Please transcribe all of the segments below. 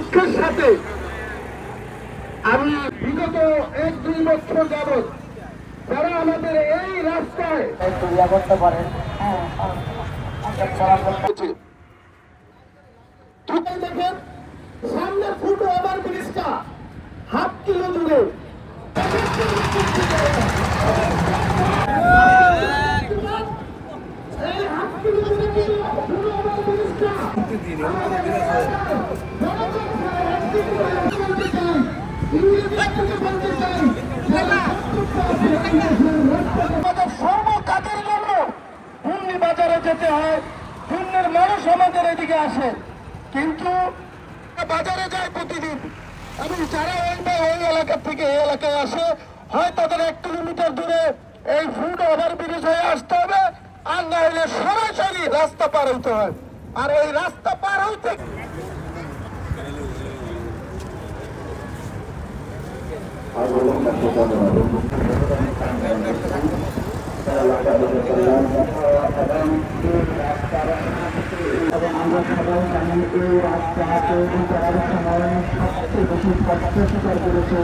দুঃখের সাথে আমি বিগত 1-2 বছর যাবৎ যারা আমাদের এই রাস্তায় করতে পারেন দেখেন সামনে ফুট ওভার ব্রিজটা ½ কিলো দূরে সর্বকাজের জন্য ঘূর্ণি বাজারে যেতে হয়। ঘূর্ণির মানুষ আমাদের এদিকে আসে, কিন্তু বাজারে যায় প্রতিদিন এবং যারা ওই এলাকা থেকে এই এলাকায় আসে হয় তাদের 1 কিলোমিটার দূরে এই ফুট ওভার ব্রিজ হয়ে আসতে হবে, আর না হলে সরাসরি রাস্তা পার হইতে হয়। আর এই রাস্তা পার হইতে আমরা সবাই জানি এই রাস্তা তৈরি করার সময় সবচেয়ে বেশি কষ্ট স্বীকার করেছে।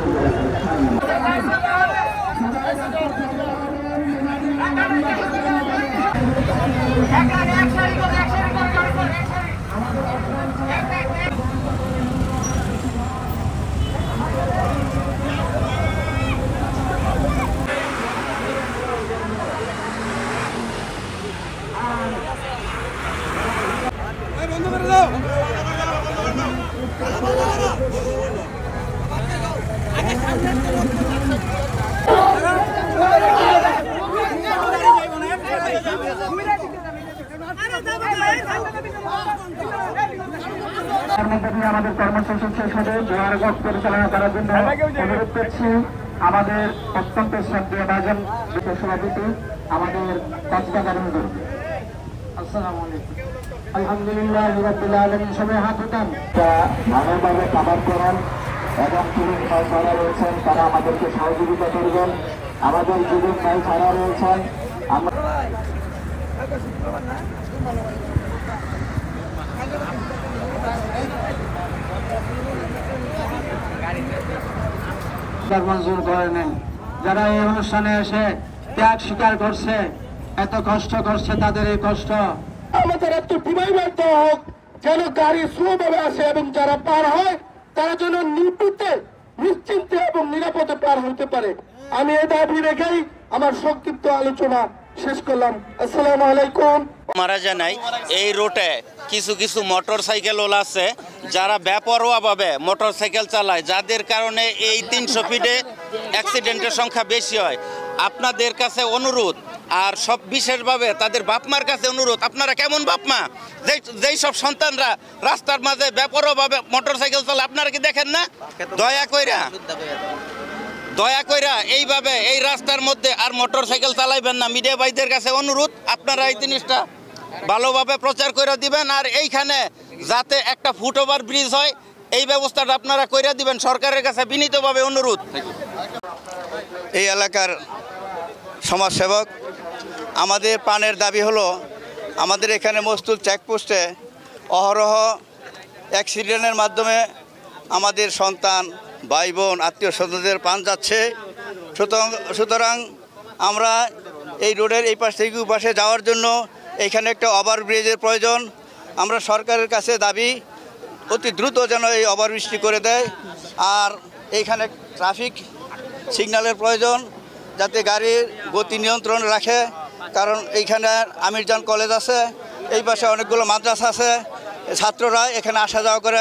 বন্ধ করে দাও। আমাদের কর্মসূচি শেষ হবে জোয়ারগঞ্জ পরিচালনা করার জন্য অনুরোধ করছি আমাদের অত্যন্ত শ্রদ্ধেয় ভাজন সভাপতি আমাদের কক্সবাজার হুজুর। আসসালামু আলাইকুম। আলহামদুলিল্লাহ রাব্বিল আলামিন। সবাই হাত উঠান। ভালোভাবে খাবার করেন এবং যুবক ভাই যারা রয়েছেন তারা আমাদেরকে সহযোগিতা করবেন। আমাদের যুবক ভাই যারা রয়েছেন মঞ্জুর করে নেন। যারা এই অনুষ্ঠানে এসে ত্যাগ স্বীকার করছে, এত কষ্ট করছে, তাদের এই কষ্ট আমাদের একটু ডিভাইডার দেওয়া হোক, যেন গাড়ি স্লোভাবে আসে এবং যারা পার হয় তারা যেন নিশ্চিন্তে এবং নিরাপদে পার হতে পারে। আমি এই দাবি রেখেই আমার সংক্ষিপ্ত আলোচনা শেষ করলাম। আসসালামু আলাইকুম। মারা জানাই এই রোডে কিছু কিছু মোটর সাইকেল ওলা আছে যারা বেপরোয়াভাবে মোটর সাইকেল চালায়, যাদের কারণে এই 300 ফিটে অ্যাক্সিডেন্টের সংখ্যা বেশি হয়। আপনাদের কাছে অনুরোধ, আর সব বিশেষভাবে তাদের বাপমার কাছে অনুরোধ, আপনারা কেমন বাপমা যেই সব সন্তানরা রাস্তার মাঝে বেপরোয়াভাবে মোটর সাইকেল চালায়, আপনারা কি দেখেন না? দয়া কইরা এইভাবে এই রাস্তার মধ্যে আর মোটর সাইকেল চালাইবেন না। মিডিয়া ভাইদের কাছে অনুরোধ, আপনারা এই জিনিসটা ভালোভাবে প্রচার করে দিবেন, আর এইখানে যাতে একটা ফুট ওভার ব্রিজ হয় এই ব্যবস্থাটা আপনারা কইরা দিবেন, সরকারের কাছে বিনীতভাবে অনুরোধ। এই এলাকার সমাজসেবক, আমাদের প্রাণের দাবি হলো আমাদের এখানে মস্তুল চেকপোস্টে অহরহ অ্যাক্সিডেন্টের মাধ্যমে আমাদের সন্তান, ভাই বোন, আত্মীয় স্বজনদের প্রাণ যাচ্ছে। সুতরাং আমরা এই রোডের এই পাশ থেকে ওই পাশে যাওয়ার জন্য এইখানে একটা ওভারব্রিজের প্রয়োজন। আমরা সরকারের কাছে দাবি অতি দ্রুত যেন এই ওভারব্রিজটি করে দেয়, আর এইখানে ট্রাফিক সিগন্যালের প্রয়োজন যাতে গাড়ির গতি নিয়ন্ত্রণ রাখে, কারণ এইখানে আমিরজান কলেজ আছে, এই পাশে অনেকগুলো মাদ্রাসা আছে, ছাত্ররা এখানে আসা যাওয়া করে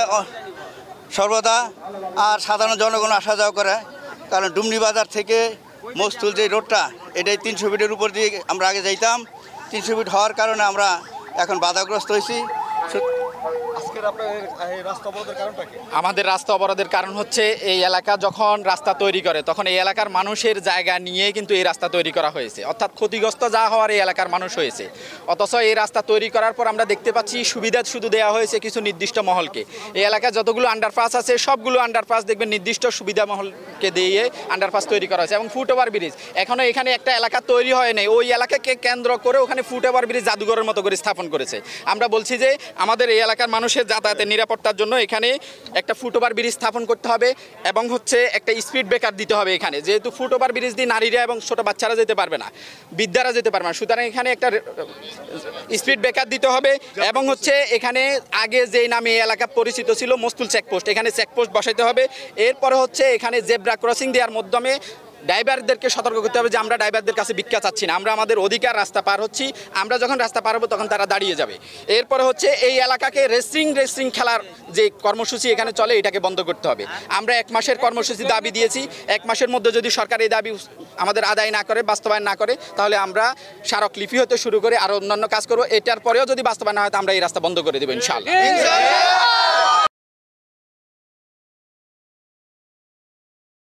সর্বদা, আর সাধারণ জনগণ আসা যাওয়া করে। কারণ ডুমনি বাজার থেকে মস্তুল যে রোডটা, এটাই 300 ফিটের উপর দিয়ে আমরা আগে যাইতাম। 300 ফিট হওয়ার কারণে আমরা এখন বাধাগ্রস্ত হয়েছি। আমাদের রাস্তা অবরোধের কারণ হচ্ছে এই এলাকা যখন রাস্তা তৈরি করে তখন এই এলাকার মানুষের জায়গা নিয়ে কিন্তু এই রাস্তা তৈরি করা হয়েছে, অর্থাৎ ক্ষতিগ্রস্ত যা হওয়ার এই এলাকার মানুষ হয়েছে। অথচ এই রাস্তা তৈরি করার পর আমরা দেখতে পাচ্ছি সুবিধা শুধু দেওয়া হয়েছে কিছু নির্দিষ্ট মহলকে। এই এলাকায় যতগুলো আন্ডারপাস আছে সবগুলো আন্ডারপাস দেখবেন নির্দিষ্ট সুবিধা মহলকে দিয়ে আন্ডারপাস তৈরি করা হয়েছে, এবং ফুট ওভার ব্রিজ এখনও এখানে একটা এলাকা তৈরি হয় নাই, ওই এলাকাকে কেন্দ্র করে ওখানে ফুট ওভার ব্রিজ জাদুঘরের মতো করে স্থাপন করেছে। আমরা বলছি যে আমাদের এই এলাকার মানুষ মানুষের যাতায়াতের নিরাপত্তার জন্য এখানে একটা ফুটওভার ব্রিজ স্থাপন করতে হবে এবং হচ্ছে একটা স্পিড ব্রেকার দিতে হবে এখানে, যেহেতু ফুটওভার ব্রিজ দিয়ে নারীরা এবং ছোট বাচ্চারা যেতে পারবে না, বৃদ্ধারা যেতে পারবে না, সুতরাং এখানে একটা স্পিড ব্রেকার দিতে হবে। এবং হচ্ছে এখানে আগে যেই নামে এই এলাকা পরিচিত ছিল মস্তুল চেকপোস্ট, এখানে চেকপোস্ট বসাইতে হবে। এরপরে হচ্ছে এখানে জেব্রা ক্রসিং দেওয়ার মাধ্যমে ড্রাইভারদেরকে সতর্ক করতে হবে যে আমরা ড্রাইভারদের কাছে ভিক্ষা চাচ্ছি না, আমরা আমাদের অধিকার রাস্তা পার হচ্ছি, আমরা যখন রাস্তা পার হবো তখন তারা দাঁড়িয়ে যাবে। এরপরে হচ্ছে এই এলাকাকে রেসিং খেলার যে কর্মসূচি এখানে চলে এটাকে বন্ধ করতে হবে। আমরা 1 মাসের কর্মসূচি দাবি দিয়েছি, 1 মাসের মধ্যে যদি সরকার এই দাবি আমাদের আদায় না করে, বাস্তবায়ন না করে, তাহলে আমরা স্মারকলিপি হতে শুরু করে আরও অন্যান্য কাজ করবো। এটার পরেও যদি বাস্তবায়ন না হয় আমরা এই রাস্তা বন্ধ করে দেবো ইনশাআল্লাহ।